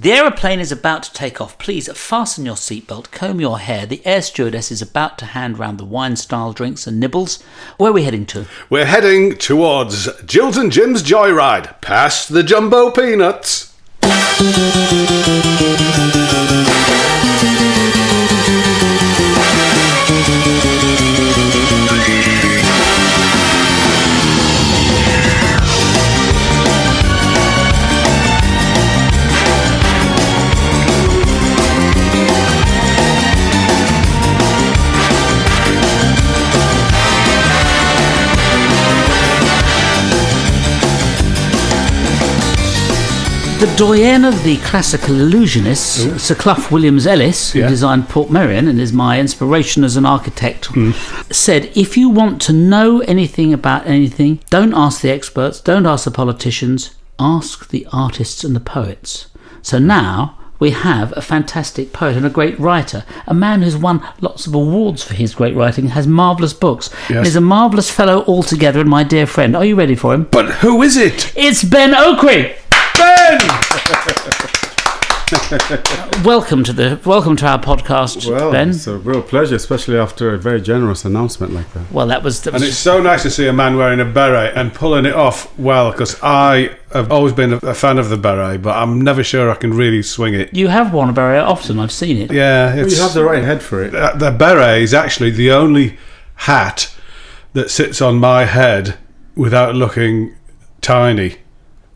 The aeroplane is about to take off. Please fasten your seatbelt, comb your hair. The air stewardess is about to hand round the wine-style drinks and nibbles. Where are we heading to? We're heading towards Jools and Jim's Joyride, past the jumbo peanuts. The doyen of the classical illusionists, Sir Clough Williams-Ellis, who designed Portmeirion and is my inspiration as an architect, said, if you want to know anything about anything, don't ask the experts, don't ask the politicians, ask the artists and the poets. So now we have a fantastic poet and a great writer, a man who's won lots of awards for his great writing, has marvellous books, and is a marvellous fellow altogether, and my dear friend. Are you ready for him? But who is it? It's Ben Okri! Ben! Welcome to our podcast, well, Ben. It's a real pleasure, especially after a very generous announcement like that. Well, that was... And it's so nice to see a man wearing a beret and pulling it off well, because I have always been a fan of the beret, but I'm never sure I can really swing it. You have worn a beret often, I've seen it. Yeah. Well, you have the right head for it. The beret is actually the only hat that sits on my head without looking tiny,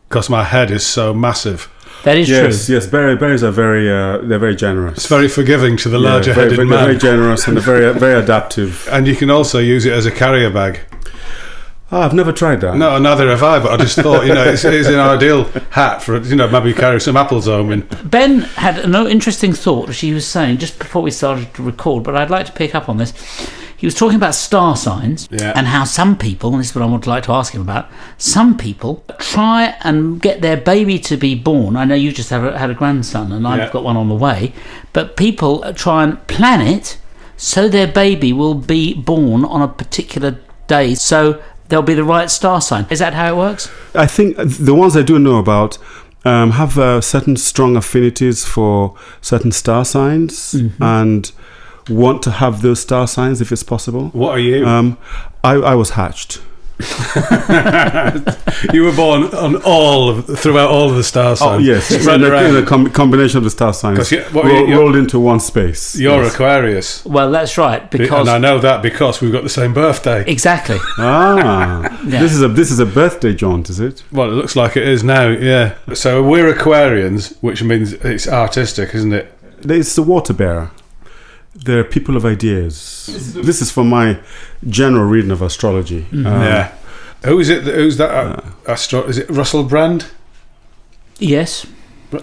because my head is so massive. That is true. Yes, berets are they're very generous. It's very forgiving to the larger-headed man. They're very generous and they're very adaptive. And you can also use it as a carrier bag. Oh, I've never tried that. No, neither have I, but I just thought, it's an ideal hat for, maybe carry some apples home in. Ben had an interesting thought, which he was saying just before we started to record, but I'd like to pick up on this. He was talking about star signs and how some people, and this is what I would like to ask him about, some people try and get their baby to be born. I know you just had a grandson and I've got one on the way, but people try and plan it so their baby will be born on a particular day, so there'll be the right star sign. Is that how it works? I think the ones I do know about have certain strong affinities for certain star signs and want to have those star signs if it's possible. What are you? I was hatched. You were born throughout all of the star signs. Oh yes, in a combination of the star signs rolled into one space. You're Aquarius. Well, that's right, because and I know that because we've got the same birthday. Exactly. This is a birthday jaunt, is it? Well, it looks like it is now. Yeah. So we're Aquarians, which means it's artistic, isn't it? It's the water bearer. They're people of ideas. This is from my general reading of astrology. Who's that? Is it Russell Brand? Yes.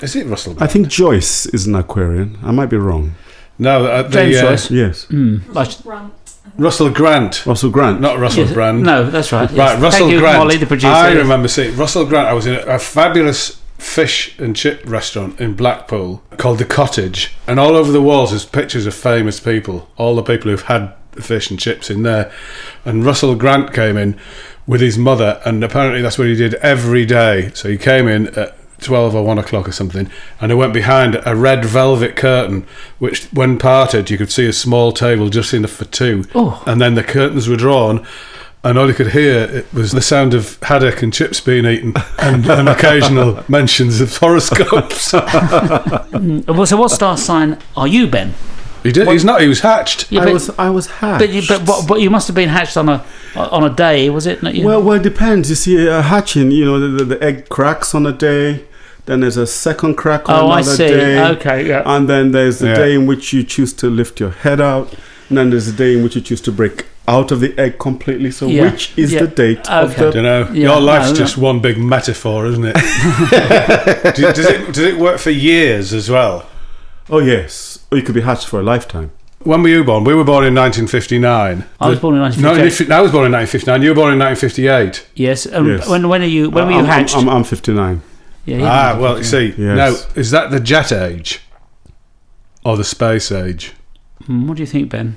Is it Russell Brand? I think Joyce is an Aquarian. I might be wrong. No, James Joyce. Yes. Russell Grant. Russell Grant. Not Russell Brand. No, that's right. Right, Russell Thank you, Grant. Molly, the producer. I remember seeing Russell Grant. I was in a fabulous fish and chip restaurant in Blackpool called The Cottage, and all over the walls there's pictures of famous people, all the people who've had the fish and chips in there, and Russell Grant came in with his mother, and apparently that's what he did every day. So he came in at 12 or 1 o'clock or something, and he went behind a red velvet curtain, which when parted you could see a small table just enough for two, and then the curtains were drawn, and all you could hear it was the sound of haddock and chips being eaten and occasional mentions of horoscopes. So what star sign are you, Ben? He did. He's not. He was hatched. Yeah, I was hatched. But you must have been hatched on a day, was it? Not you? Well, it depends. You see, hatching, the egg cracks on a day. Then there's a second crack on another day. Okay, yeah. And then there's the day in which you choose to lift your head out. And then there's the day in which you choose to break out of the egg completely. So which is the date of the... your life's just one big metaphor, isn't it? Does it work for years as well? Oh, yes. Or you could be hatched for a lifetime. When were you born? We were born in 1959. I was born in 1958. No, I was born in 1959. You were born in 1958. Yes. Yes. When were you hatched? I'm 59. Yeah, well, you see, now, is that the jet age or the space age? What do you think, Ben?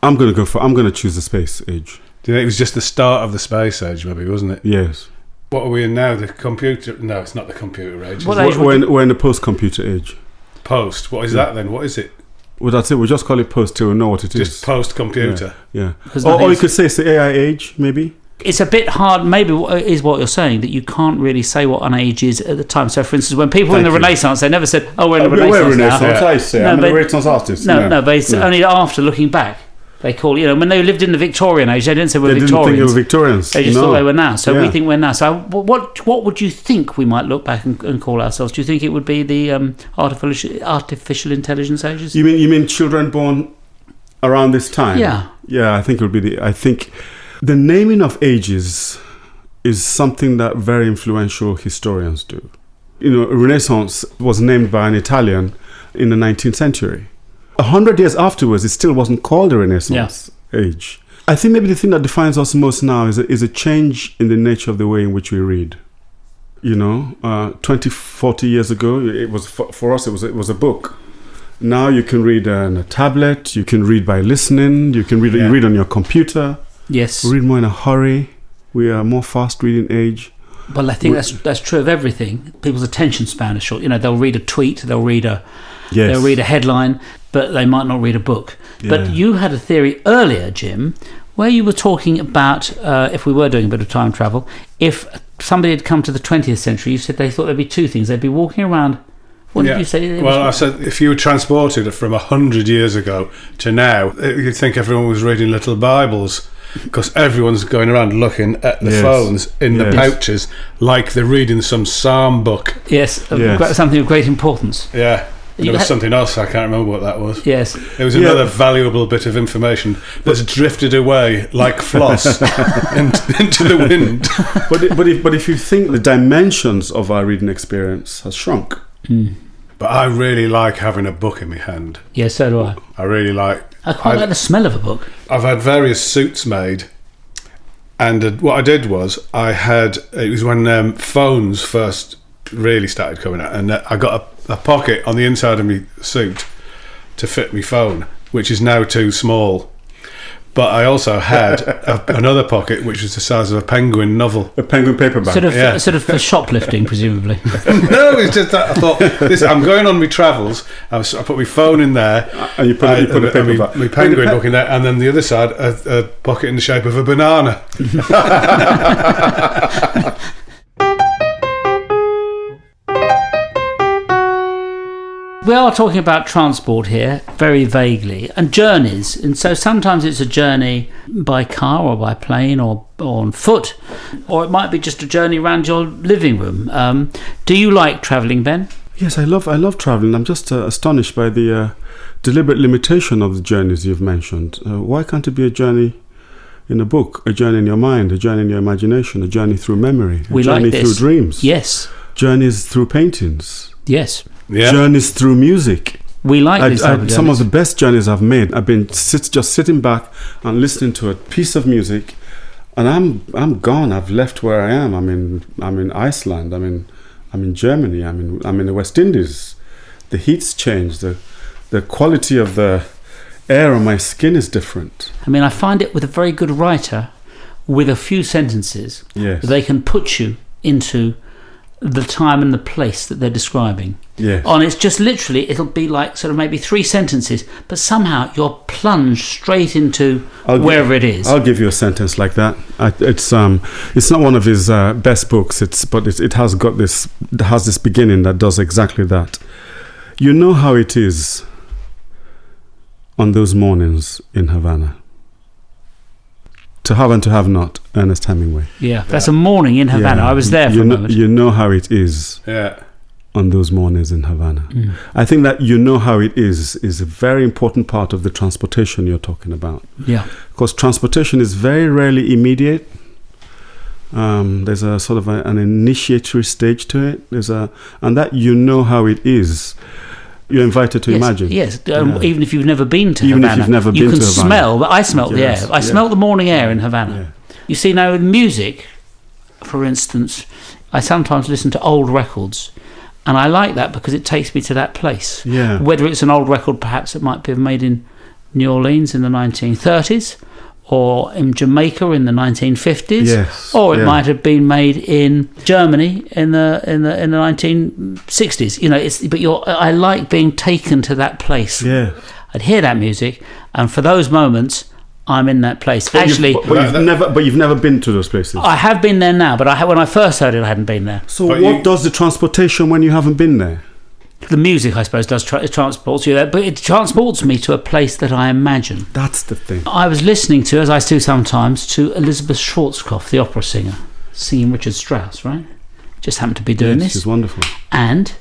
I'm going to choose the space age. Do you think it was just the start of the space age, maybe, wasn't it? Yes. What are we in now? The computer? No, it's not the computer age. What age We're in the post-computer age. Post? What is that then? What is it? Well, that's it. We just call it post till we know what it is. Just post-computer. Yeah. Or you could say it's the AI age, maybe. It's a bit hard, maybe is what you're saying, that you can't really say what an age is at the time. So, for instance, when people were in the Renaissance, they never said, "Oh, we're in the Renaissance now." That's what I say. I'm a Renaissance artist. No, but it's only after looking back. They call, when they lived in the Victorian age, they didn't say we're Victorians. They didn't think they were Victorians. They just thought they were now. So we think we're now. So what would you think we might look back and call ourselves? Do you think it would be the artificial intelligence ages? You mean children born around this time? Yeah. Yeah, I think it would be I think the naming of ages is something that very influential historians do. Renaissance was named by an Italian in the 19th century. 100 years afterwards, it still wasn't called the Renaissance age. I think maybe the thing that defines us most now is a change in the nature of the way in which we read. 20, 40 years ago, it was for us. It was a book. Now you can read on a tablet. You can read by listening. You can read. You read on your computer. Yes. We read more in a hurry. We are more fast reading age. Well, I think that's true of everything. People's attention span is short. They'll read a tweet. They'll read a headline, but they might not read a book. Yeah. But you had a theory earlier, Jim, where you were talking about, if we were doing a bit of time travel, if somebody had come to the 20th century, you said they thought there'd be two things. They'd be walking around. What did you say? Well, I said if you were transported from 100 years ago to now, you'd think everyone was reading little Bibles, because everyone's going around looking at the phones in the pouches like they're reading some psalm book. Yes, something of great importance. Yeah. There was something else, I can't remember what that was. Yes. It was another valuable bit of information that's drifted away like floss into the wind. But if you think the dimensions of our reading experience has shrunk. Mm. But I really like having a book in my hand. Yes, so do I. I really like... I quite like the smell of a book. I've had various suits made, and what I did was it was when phones first really started coming out, and I got a pocket on the inside of my suit to fit my phone, which is now too small. But I also had another pocket which was the size of a Penguin novel. A Penguin paperback. Sort of for shoplifting, presumably. No, it's just that I thought, I'm going on my travels. I put my phone in there. And you put a paperback. My Penguin book in there. And then the other side, a pocket in the shape of a banana. We are talking about transport here, very vaguely, and journeys. And so sometimes it's a journey by car or by plane or on foot, or it might be just a journey around your living room. Do you like travelling, Ben? Yes, I love travelling. I'm just astonished by the deliberate limitation of the journeys you've mentioned. Why can't it be a journey in a book, a journey in your mind, a journey in your imagination, a journey through memory, a journey through dreams? Yes. Journeys through paintings. Yes. Yeah. Journeys through music. We like these type of some of the best journeys I've made. I've been just sitting back and listening to a piece of music, and I'm gone. I've left where I am. I'm in Iceland. I'm in Germany. I'm in the West Indies. The heat's changed. The quality of the air on my skin is different. I find it with a very good writer, with a few sentences, they can put you into the time and the place that they're describing. Yes. And it's just literally, it'll be like sort of maybe 3 sentences, but somehow you're plunged straight into wherever it is. I'll give you a sentence like that. It's not one of his best books. It has this beginning that does exactly that. You know how it is on those mornings in Havana. To have and to have not, Ernest Hemingway. Yeah, that's a morning in Havana. I was there for a moment. You know how it is on those mornings in Havana. Mm. I think that you know how it is a very important part of the transportation you're talking about. Yeah. Because transportation is very rarely immediate. There's a sort of an initiatory stage to it. And that you know how it is. You're invited to imagine. Yes, even if you've never been to Havana. Even if you've never been to Havana. You can smell, but I smelt the air. I smelt the morning air in Havana. Yeah. You see, now in music, for instance, I sometimes listen to old records, and I like that because it takes me to that place. Yeah. Whether it's an old record, perhaps it might be made in New Orleans in the 1930s, or in Jamaica in the 1950s, Yes, or it yeah. might have been made in Germany in the 1960s. You know, I like being taken to that place. Yeah. I'd hear that music, and for those moments, I'm in that place. But Actually, you've never been to those places. I have been there now, but when I first heard it, I hadn't been there. So what does the transportation when you haven't been there? The music, I suppose, does transports you there, but it transports me to a place that I imagine. That's the thing. I was listening to, as I do sometimes, to Elizabeth Schwarzkopf, the opera singer, singing Richard Strauss, right? Just happened to be doing this. She's wonderful. And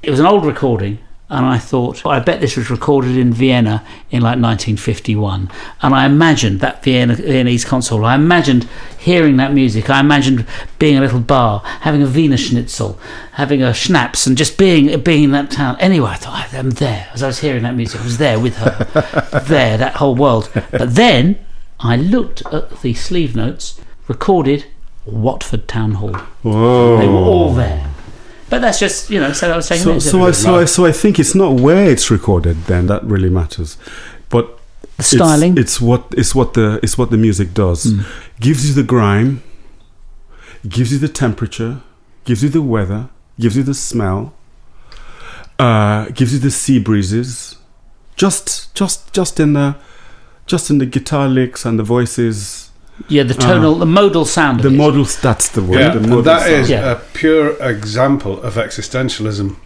it was an old recording, and I thought, I bet this was recorded in Vienna in like 1951. And I imagined that Viennese concert hall. I imagined hearing that music. I imagined being in a little bar, having a Wiener Schnitzel, having a schnapps, and just being in that town. Anyway, I thought, I'm there. As I was hearing that music, I was there with her. There, that whole world. But then I looked at the sleeve notes, recorded Watford Town Hall. Whoa. They were all there. But that's just, so I was saying. So I think it's not where it's recorded then that really matters, but the styling. It's what the music does. Gives you the grime, gives you the temperature, gives you the weather, gives you the smell, gives you the sea breezes, just in the guitar licks and the voices. Yeah, the tonal, the modal sound. The modal, that's the word. Yeah, the modal that sound. is a pure example of existentialism.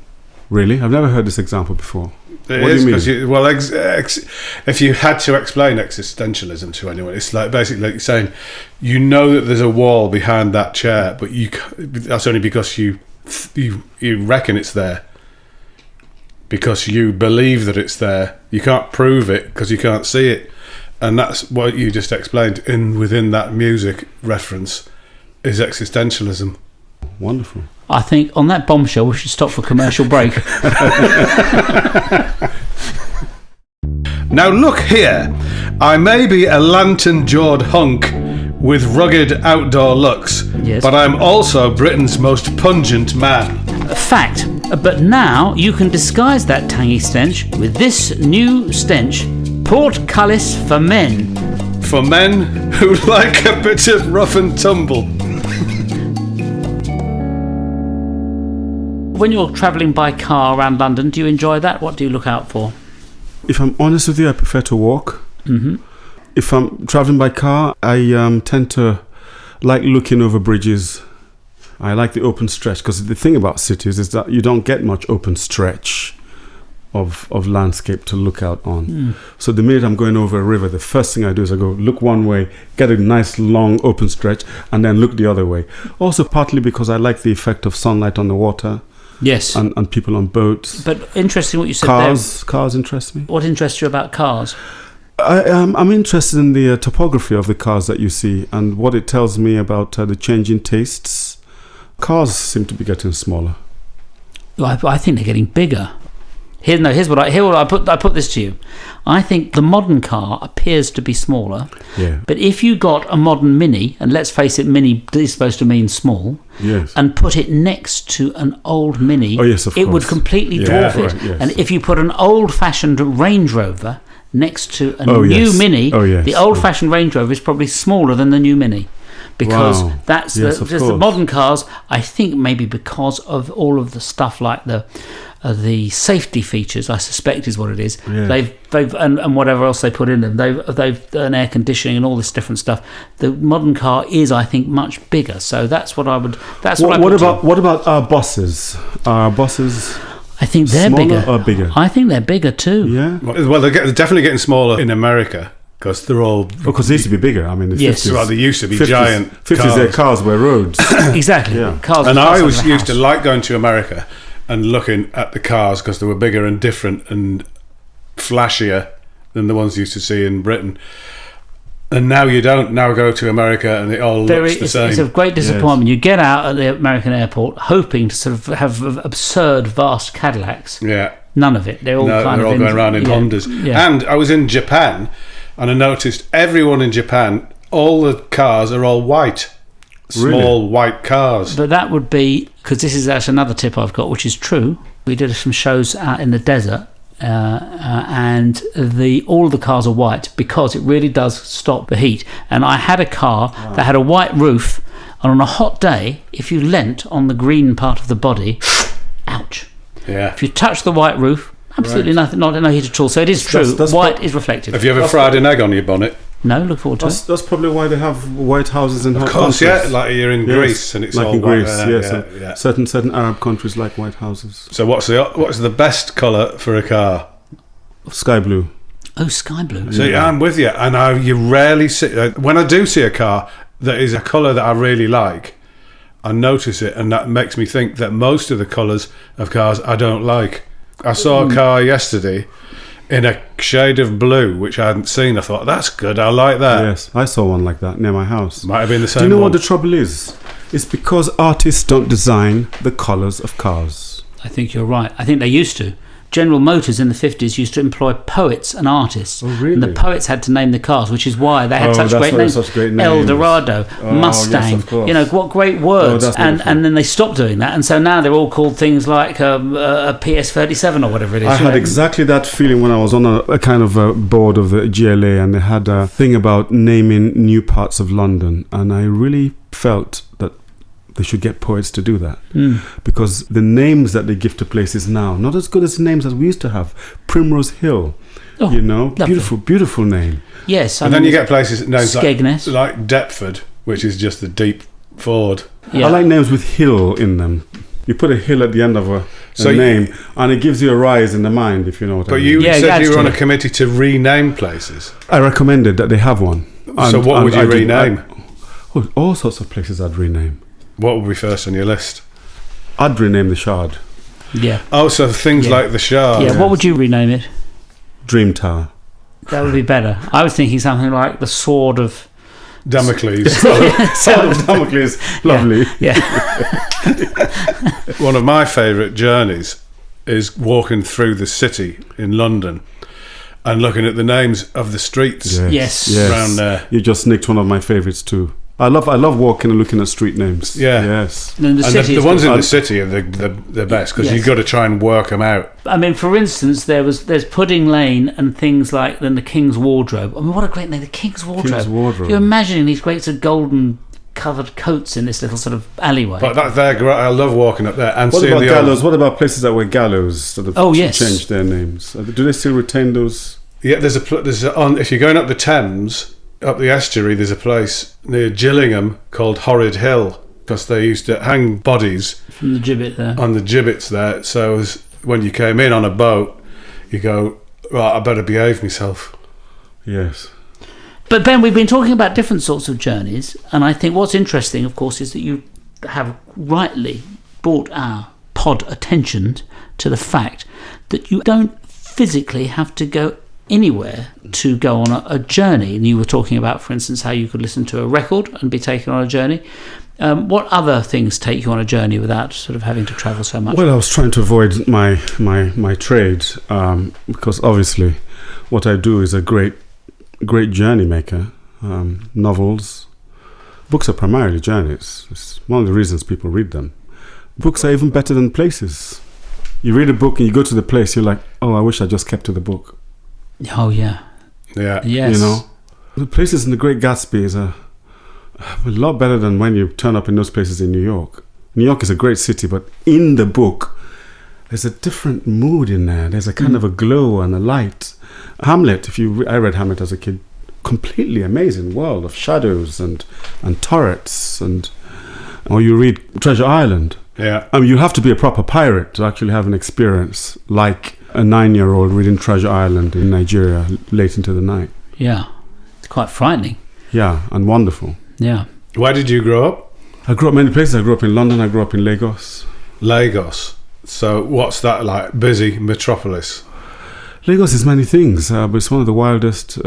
Really? I've never heard this example before. It What is, do you mean? because if you had to explain existentialism to anyone, it's like basically like saying, that there's a wall behind that chair, but that's only because you reckon it's there, because you believe that it's there. You can't prove it because you can't see it. And that's what you just explained within that music reference is existentialism. Wonderful. I think on that bombshell we should stop for commercial break. Now look here, I may be a lantern-jawed hunk with rugged outdoor looks, Yes. but I'm also Britain's most pungent man. Fact. But now you can disguise that tangy stench with this new stench, Portcullis for Men. For men who like a bit of rough and tumble. When you're travelling by car around London, do you enjoy that? What do you look out for? If I'm honest with you, I prefer to walk. Mm-hmm. If I'm traveling by car, I tend to like looking over bridges. I like the open stretch, because the thing about cities is that you don't get much open stretch of landscape to look out on. So the minute I'm going over a river, the first thing I do is I go look one way, get a nice long open stretch, and then look the other way. Also partly because I like the effect of sunlight on the water. Yes. And people on boats. But interesting what you said Cars interest me. What interests you about cars? I'm interested in the topography of the cars that you see and what it tells me about the changing tastes. Cars seem to be getting smaller. I think they're getting bigger. Here's what I put this to you. I think the modern car appears to be smaller. Yeah. But if you got a modern Mini, and let's face it, Mini is supposed to mean small, Yes. and put it next to an old Mini, Oh, yes, of it would course. completely Yeah, dwarf it. right, yes. And if you put an old-fashioned Range Rover next to a Oh, new yes. Mini, Oh, yes. the old-fashioned Range Rover is probably smaller than the new Mini. Because Wow. that's Yes, of just the course. modern cars. I think maybe because of all of the stuff like the safety features, I suspect is what it is. Yeah. They've and whatever else they put in them. They've done air conditioning and all this different stuff. The modern car is, I think, much bigger. So that's what I would. That's what. What about our buses? Are our buses I think they're smaller bigger. or bigger? I think they're bigger too. Yeah. Well, they're definitely getting smaller in America because they're all. Because they used to be bigger. I mean, the Yes. 50s. Well, they used to be 50s, giant 50s, their cars. cars were roads. Exactly. Yeah. Cars. And I cars was like a used to house. like going to America and looking at the cars because they were bigger and different and flashier than the ones you used to see in Britain. And now you don't. Now go to America and it all looks the same. It's a great disappointment. You get out at the American airport hoping to sort of have absurd, vast Cadillacs. Yeah. None of it. They're all No, kind they're of all going around in yeah, Hondas. Yeah. And I was in Japan and I noticed everyone in Japan, all the cars are all white. Small white cars. But that would be, because this is actually another tip I've got, which is true. We did some shows out in the desert and all of the cars are white because it really does stop the heat. And I had a car that had a white roof, and on a hot day, if you leant on the green part of the body, ouch. Yeah. If you touch the white roof, absolutely nothing, no heat at all. So it is true. That's white is reflective. Have you ever fried an egg on your bonnet? No, look forward to it. That's probably why they have white houses in hot Of course, countries. like you're in Greece and it's like all in white Greece, there. yes. Certain Arab countries like white houses. So what's the best colour for a car? Sky blue. Oh, sky blue. So I'm with you, and you rarely see. When I do see a car that is a colour that I really like, I notice it, and that makes me think that most of the colours of cars I don't like. I saw a car yesterday in a shade of blue, which I hadn't seen. I thought, that's good, I like that. Yes, I saw one like that near my house. Might have been the same Do you know one. what the trouble is? It's because artists don't design the colours of cars. I think you're right. I think they used to. General Motors in the 50s used to employ poets and artists. Oh, really? And the poets had to name the cars, which is why they had such that's great why names. such great names. El Dorado, Oh, Mustang. yes, of course. You know, what great words. that's and wonderful. then they stopped doing that. And so now they're all called things like a PS37 or whatever it is. I you had know. exactly that feeling when I was on a kind of a board of the GLA, and they had a thing about naming new parts of London, and I really felt that they should get poets to do that, because the names that they give to places now not as good as the names as we used to have. Primrose Hill, Oh, you know, lovely. beautiful name. Yes. And then you get places named Skegness. like Deptford, which is just the deep ford. Yeah. I like names with hill in them. You put a hill at the end of a name, and it gives you a rise in the mind, if you know what I mean. But you said you were on a to. committee to rename places. I recommended that they have one. So what would you rename? All sorts of places I'd rename. What would be first on your list? I'd rename the Shard Yeah. Oh, so things like the Shard. Yeah. What would you rename it? Dream Tower. That would be better. I was thinking something like the Sword of Damocles. Sword of Damocles. Lovely. Yeah. One of my favourite journeys is walking through the city in London and looking at the names of the streets Yes. around there. You just nicked one of my favourites too. I love walking and looking at street names. Yeah. Yes. And The ones in the city are the best, because Yes. you've got to try and work them out. I mean, for instance, there's Pudding Lane and things like then the King's Wardrobe. I mean, what a great name, the King's Wardrobe. King's Wardrobe. You're imagining these great sort of golden covered coats in this little sort of alleyway. But they're great. I love walking up there and What seeing about the gallows? What about places that were gallows that have yes. changed their names? Do they still retain those? Yeah, there's if you're going up the Thames, up the estuary, there's a place near Gillingham called Horrid Hill, because they used to hang bodies From the gibbet there. on the gibbets there. So when you came in on a boat, you go, right, I better behave myself. Yes. But Ben, we've been talking about different sorts of journeys, and I think what's interesting, of course, is that you have rightly brought our pod attention to the fact that you don't physically have to go anywhere to go on a journey. And you were talking about, for instance, how you could listen to a record and be taken on a journey. What other things take you on a journey without sort of having to travel so much? Well, I was trying to avoid my trade, because obviously what I do is a great journey maker. Novels, books are primarily journeys. It's one of the reasons people read them. Books are even better than places. You read a book and you go to the place, you're like, oh, I wish I just kept to the book. Oh, yeah. Yeah. Yes. You know, the places in the Great Gatsby is a lot better than when you turn up in those places in New York. New York is a great city, but in the book, there's a different mood in there. There's a kind of a glow and a light. Hamlet, I read Hamlet as a kid, completely amazing world of shadows and turrets, or you read Treasure Island. Yeah. I mean, you have to be a proper pirate to actually have an experience like a 9-year-old reading Treasure Island in Nigeria late into the night. Yeah. It's quite frightening. Yeah, and wonderful. Yeah. Where did you grow up? I grew up many places. I grew up in London. I grew up in Lagos. Lagos. So what's that like? Busy metropolis. Lagos is many things, but it's one of the wildest,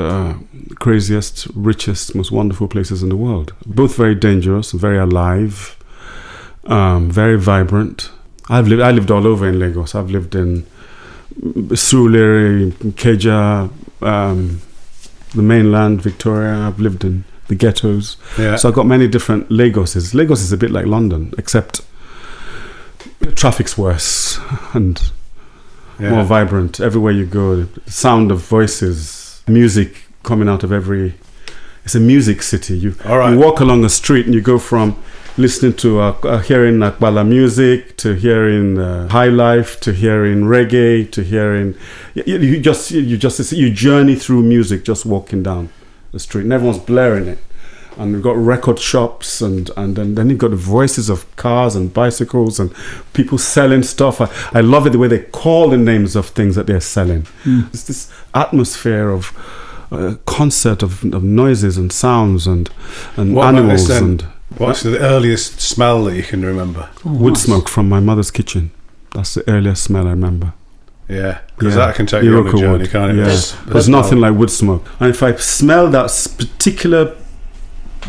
craziest, richest, most wonderful places in the world. Both very dangerous, very alive, very vibrant. I lived all over in Lagos. I've lived in Surulere, Ikeja, the mainland, Victoria. I've lived in the ghettos. Yeah. So I've got many different Lagoses. Lagos is a bit like London, except traffic's worse and more vibrant. Everywhere you go, the sound of voices, music coming out of every... It's a music city. You walk along a street and you go from listening to hearing Akbala music to hearing high life to hearing reggae to hearing... You journey through music just walking down the street and everyone's blaring it. And we've got record shops and then you've got the voices of cars and bicycles and people selling stuff. I love it the way they call the names of things that they're selling. It's this atmosphere of concert of noises and sounds and animals. What's the earliest smell that you can remember? Wood smoke from my mother's kitchen. That's the earliest smell I remember. Yeah, because that can take you on a journey, can't it? Yeah. There's nothing like wood smoke. And if I smell that particular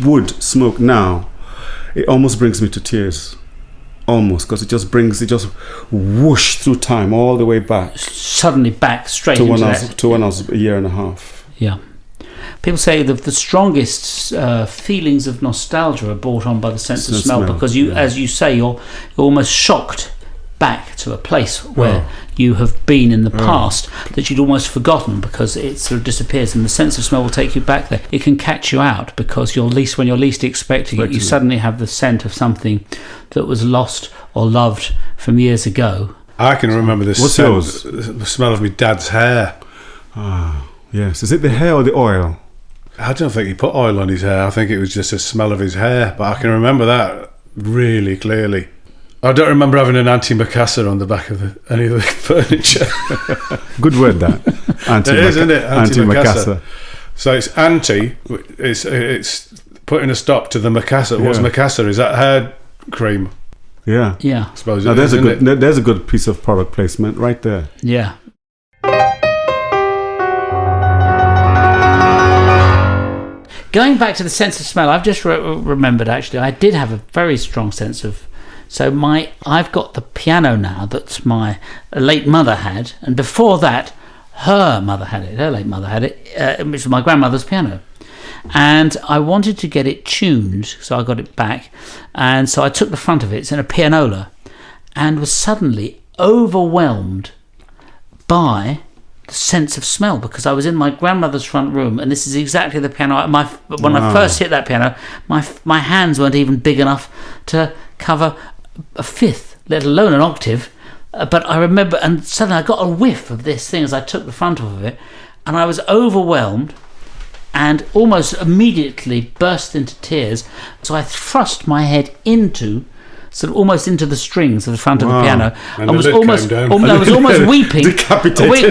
wood smoke now, it almost brings me to tears. Almost, because it just whoosh through time all the way back. Suddenly back straight to into when I was a year and a half. Yeah. People say that the strongest feelings of nostalgia are brought on by the sense of smell, because as you say, you're almost shocked back to a place where you have been in the past that you'd almost forgotten, because it sort of disappears, and the sense of smell will take you back there. It can catch you out because when you're least expecting it, you suddenly have the scent of something that was lost or loved from years ago. I can remember the smell of my dad's hair. Yes. Is it the hair or the oil? I don't think he put oil on his hair. I think it was just a smell of his hair, but I can remember that really clearly. I don't remember having an antimacassar on the back of any of the furniture. Good word, that. It is, isn't it? Antimacassar. So it's it's putting a stop to the macassar. What's macassar? Is that hair cream? Yeah. Yeah. I suppose there's a good piece of product placement right there. Yeah. Going back to the sense of smell, I've just remembered, actually, I did have a very strong sense of... So I've got the piano now that my late mother had, and before that, her late mother had it, which was my grandmother's piano. And I wanted to get it tuned, so I got it back. And so I took the front of it, it's in a pianola, and was suddenly overwhelmed by the sense of smell, because I was in my grandmother's front room, and this is exactly the piano. When I first hit that piano, my hands weren't even big enough to cover a fifth, let alone an octave. But I remember, and suddenly I got a whiff of this thing as I took the front off of it, and I was overwhelmed and almost immediately burst into tears. So I thrust my head into almost into the strings of the front of the piano, and was almost weeping,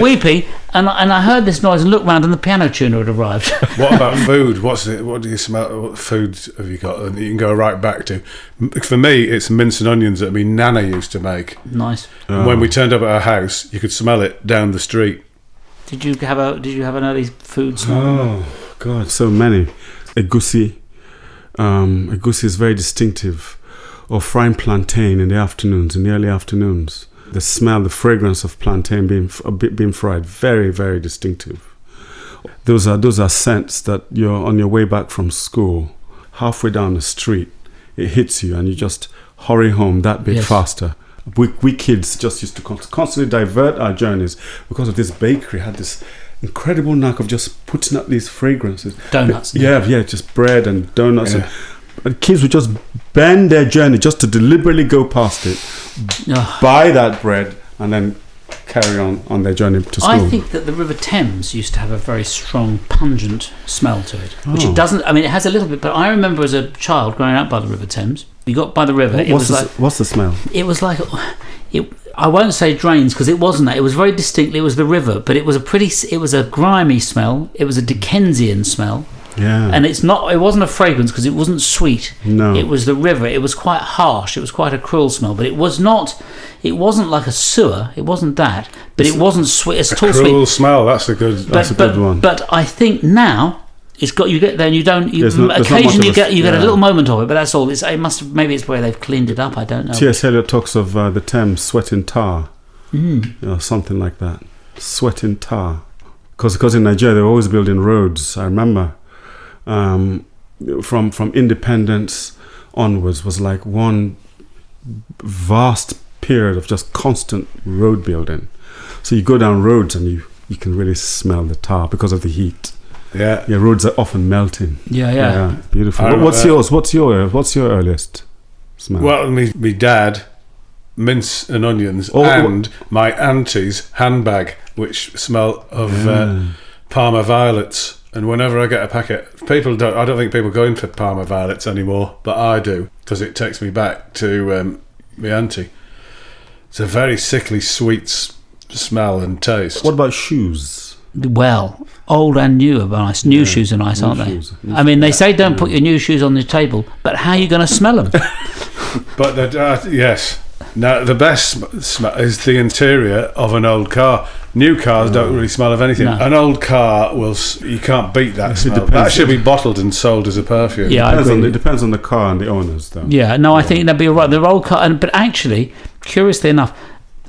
weeping, and I heard this noise and looked round, and the piano tuner had arrived. What about food? What do you smell? What foods have you got that you can go right back to? For me, it's mince and onions that my nana used to make. Nice. And when we turned up at her house, you could smell it down the street. Did you have an early food smell? Oh God, so many. Egusi. Egusi is very distinctive. Or frying plantain in the early afternoons. The smell, the fragrance of plantain being fried, very, very distinctive. Those are scents that you're on your way back from school, halfway down the street, it hits you and you just hurry home that bit faster. We kids just used to constantly divert our journeys because of this bakery had this incredible knack of just putting up these fragrances. Donuts. Just bread and donuts. Yeah. And kids would just bend their journey just to deliberately go past it, buy that bread, and then carry on their journey to school. I think that the River Thames used to have a very strong, pungent smell to it, which it doesn't. I mean, it has a little bit, but I remember as a child growing up by the River Thames. We got by the river. What's the smell? It was like I won't say drains because it wasn't that. It was very distinctly. It was the river, but it was a grimy smell. It was a Dickensian smell. Yeah. And it wasn't a fragrance because it wasn't sweet. No. It was the river. It was quite harsh. It was quite a cruel smell, but it wasn't like a sewer. It wasn't that, but it wasn't sweet. It's tall sweet. Cruel smell. That's a good one. But I think now you get there and you don't. Occasionally you get a little moment of it, but that's all. Maybe it's where they've cleaned it up. I don't know. T.S. Eliot talks of the Thames sweating tar, something like that. Sweating tar, because in Nigeria they're always building roads. I remember. From independence onwards was like one vast period of just constant road building. So you go down roads and you can really smell the tar because of the heat. Yeah. Yeah, roads are often melting. Yeah. Beautiful. What's yours? What's your earliest smell? Well, me dad, mince and onions, and my auntie's handbag, which smell of Parma violets. And whenever I get a packet, I don't think people go in for Parma violets anymore, but I do, because it takes me back to my auntie. It's a very sickly sweet smell and taste. What about shoes? Well, old and new are nice. New shoes are nice, aren't they? I mean, they say don't put your new shoes on the table, but how are you going to smell them? But yes. Now, the best smell is the interior of an old car. New cars don't really smell of anything. No. An old car you can't beat that smell. That should be bottled and sold as a perfume. Yeah, it depends on the car and the owners, though. Yeah, no, I think that'd be right. The old car, but actually, curiously enough,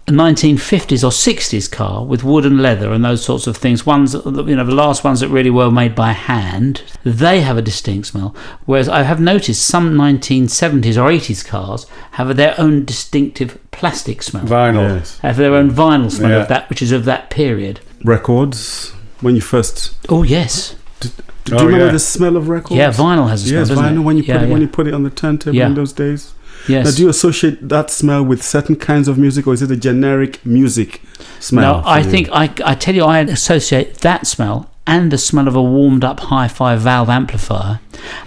a 1950s or 60s car with wood and leather and those sorts of things, the last ones that really were made by hand, they have a distinct smell. Whereas I have noticed some 1970s or 80s cars have their own distinctive plastic smell. Vinyl. Yes. Have their own vinyl smell of that, which is of that period. Records, when you first... Oh, yes. Do you remember the smell of records? Yeah, vinyl has a smell, doesn't vinyl, it? When you put it on the turntable in those days. Yes. Now, do you associate that smell with certain kinds of music, or is it a generic music smell? No, I think I tell you, I associate that smell and the smell of a warmed-up hi-fi valve amplifier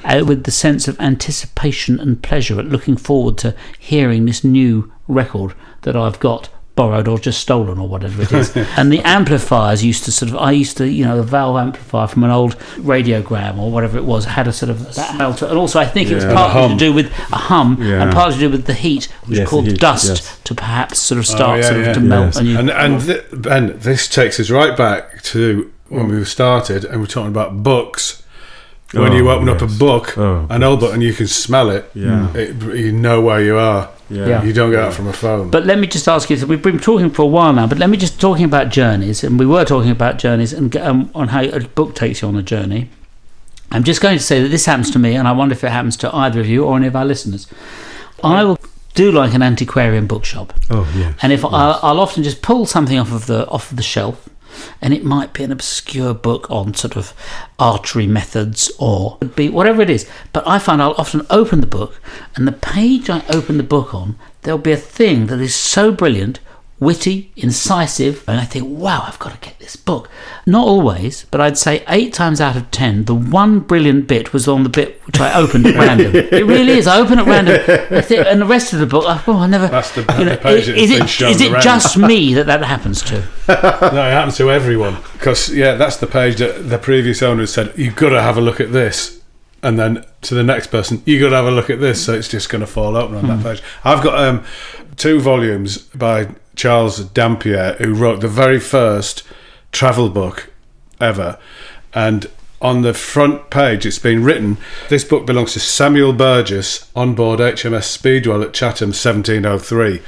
with the sense of anticipation and pleasure at looking forward to hearing this new record that I've got borrowed or just stolen or whatever it is. And the amplifiers the valve amplifier from an old radiogram or whatever it was had a sort of that smell to it. And also I think it was partly to do with a hum and partly to do with the heat, which is called dust, to perhaps sort of start to melt. And this takes us right back to when we started and we're talking about books. When you open up a book, an old book, and you can smell it, you know where you are. Yeah. You don't get out from a phone. But let me just ask you, so we've been talking for a while now, but let me just talking about journeys, and we were talking about journeys and on how a book takes you on a journey. I'm just going to say that this happens to me, and I wonder if it happens to either of you or any of our listeners. I will do like an antiquarian bookshop. Oh, yeah. And I'll often just pull something off of the shelf, and it might be an obscure book on sort of archery methods or be whatever it is, but I find I'll often open the book, and the page I open the book on, there'll be a thing that is so brilliant, witty, incisive, and I think, wow, I've got to get this book. Not always, but I'd say 8 times out of 10, the one brilliant bit was on the bit which I opened at random. It really is. I open at random, and the rest of the book, I never. That's the page is it just me that happens to? No, it happens to everyone. Because that's the page that the previous owner said, you've got to have a look at this. And then to the next person, you've got to have a look at this. So it's just going to fall open on that page. I've got 2 volumes by Charles Dampier, who wrote the very first travel book ever. And on the front page, it's been written, this book belongs to Samuel Burgess on board HMS Speedwell at Chatham 1703.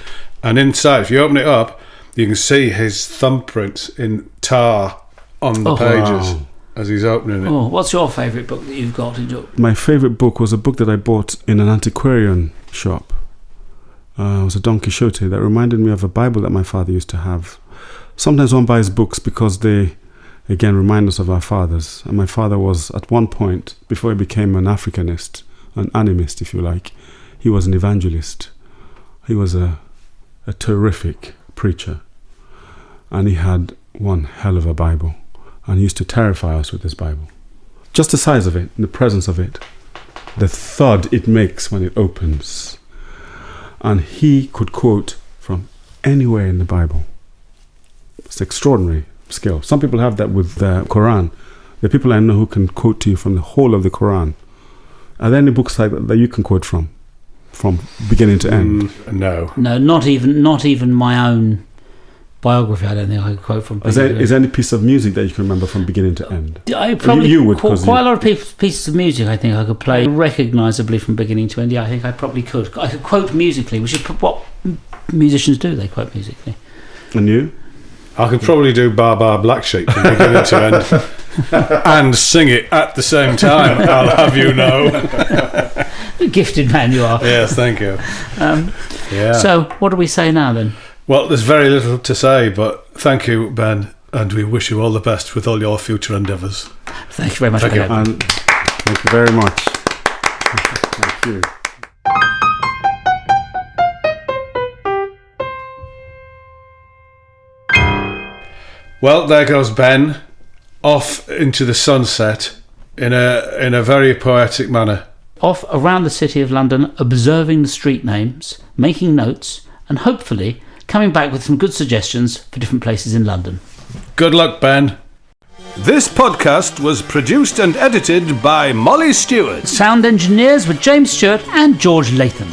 And inside, if you open it up, you can see his thumbprints in tar on the pages. Wow. As he's opening it. What's your favourite book that you've got? My favourite book was a book that I bought in an antiquarian shop. It was a Don Quixote that reminded me of a Bible that my father used to have. Sometimes one buys books because they, again, remind us of our fathers. And my father was, at one point, before he became an Africanist, an animist, if you like, he was an evangelist. He was a terrific preacher. And he had one hell of a Bible. And he used to terrify us with this Bible. Just the size of it, the presence of it, the thud it makes when it opens. And he could quote from anywhere in the Bible. It's extraordinary skill. Some people have that with the Quran. There are people I know who can quote to you from the whole of the Quran. Are there any books like that you can quote from beginning to end? No, not even my own biography. I don't think I could quote from. Is there any piece of music that you can remember from beginning to end? I probably you would quite a lot of pieces of music. I think I could play recognisably from beginning to end. Yeah, I think I probably could. I could quote musically, which is what musicians do. They quote musically. And you? I could probably do Bar Bar Black Sheep from beginning to end and sing it at the same time. I'll have you know. Gifted man you are. Yes, thank you. So what do we say now then? Well, there's very little to say, but thank you, Ben, and we wish you all the best with all your future endeavours. Thank you very much. Thank you. And thank you very much. Thank you. Well, there goes Ben, off into the sunset in a very poetic manner. Off around the city of London, observing the street names, making notes, and hopefully coming back with some good suggestions for different places in London. Good luck, Ben. This podcast was produced and edited by Molly Stewart. Sound engineers were James Stewart and George Latham.